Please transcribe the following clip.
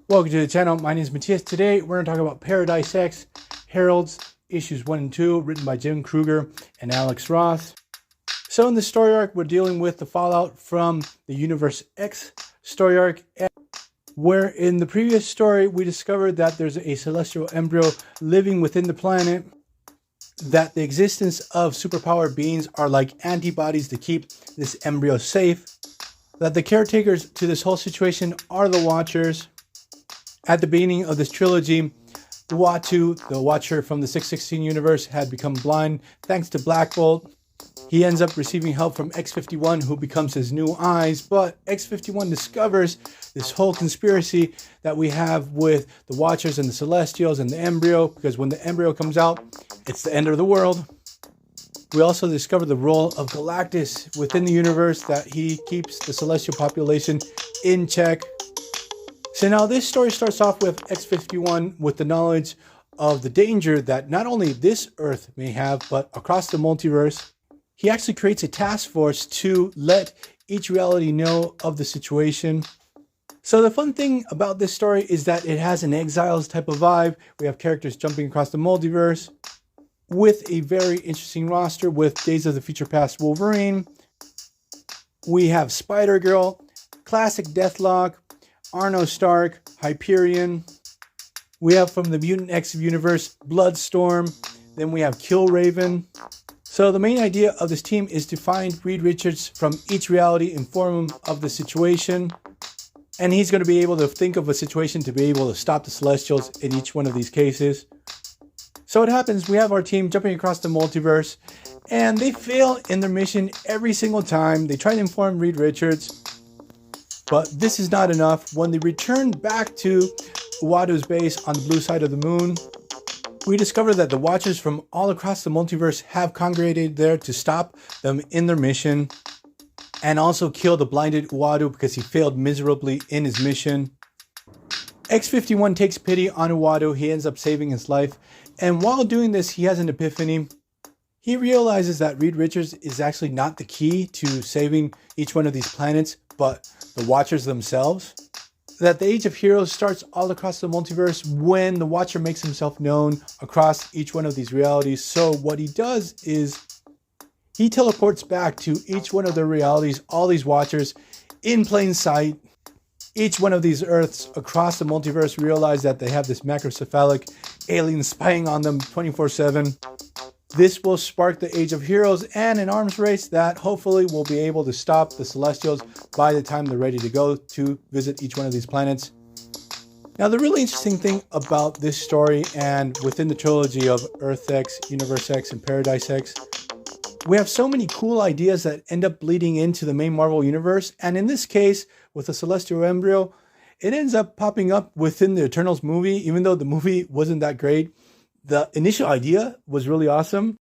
Welcome to the channel. My name is Matthias. Today we're going to talk about Paradice X, Heralds, issues 1 and 2, written by Jim Kruger and Alex Ross. So in this story arc, we're dealing with the fallout from the Universe X story arc, where in the previous story we discovered that there's a celestial embryo living within the planet, that the existence of superpowered beings are like antibodies to keep this embryo safe, that the caretakers to this whole situation are the Watchers. At the beginning of this trilogy, the Watcher from the 616 universe, had become blind thanks to Black Bolt. He ends up receiving help from X-51, who becomes his new eyes, but X-51 discovers this whole conspiracy that we have with the Watchers and the Celestials and the embryo, because when the embryo comes out, it's the end of the world. We also discover the role of Galactus within the universe, that he keeps the Celestial population in check. So now this story starts off with X-51 with the knowledge of the danger that not only this Earth may have, but across the multiverse. He actually creates a task force to let each reality know of the situation. So the fun thing about this story is that it has an Exiles type of vibe. We have characters jumping across the multiverse with a very interesting roster with Days of the Future Past Wolverine. We have Spider-Girl, classic Deathlock, Arno Stark, Hyperion. We have from the Mutant X universe, Bloodstorm. Then we have Killraven. So the main idea of this team is to find Reed Richards from each reality, inform him of the situation. And he's going to be able to think of a situation to be able to stop the Celestials in each one of these cases. So it happens, we have our team jumping across the multiverse, and they fail in their mission every single time. They try to inform Reed Richards, but this is not enough. When they return back to Uadu's base on the blue side of the moon, we discover that the Watchers from all across the multiverse have congregated there to stop them in their mission, and also kill the blinded Uadu because he failed miserably in his mission. X-51 takes pity on Uadu. He ends up saving his life, and while doing this, he has an epiphany. He realizes that Reed Richards is actually not the key to saving each one of these planets, but the Watchers themselves. That the Age of Heroes starts all across the multiverse when the Watcher makes himself known across each one of these realities. So what he does is he teleports back to each one of the realities, all these Watchers in plain sight. Each one of these Earths across the multiverse realize that they have this macrocephalic alien spying on them 24/7. This will spark the Age of Heroes and an arms race that hopefully will be able to stop the Celestials by the time they're ready to go to visit each one of these planets. Now, the really interesting thing about this story and within the trilogy of Earth X, Universe X, and Paradise X, we have so many cool ideas that end up bleeding into the main Marvel Universe. And in this case, with the Celestial Embryo, it ends up popping up within the Eternals movie, even though the movie wasn't that great. The initial idea was really awesome.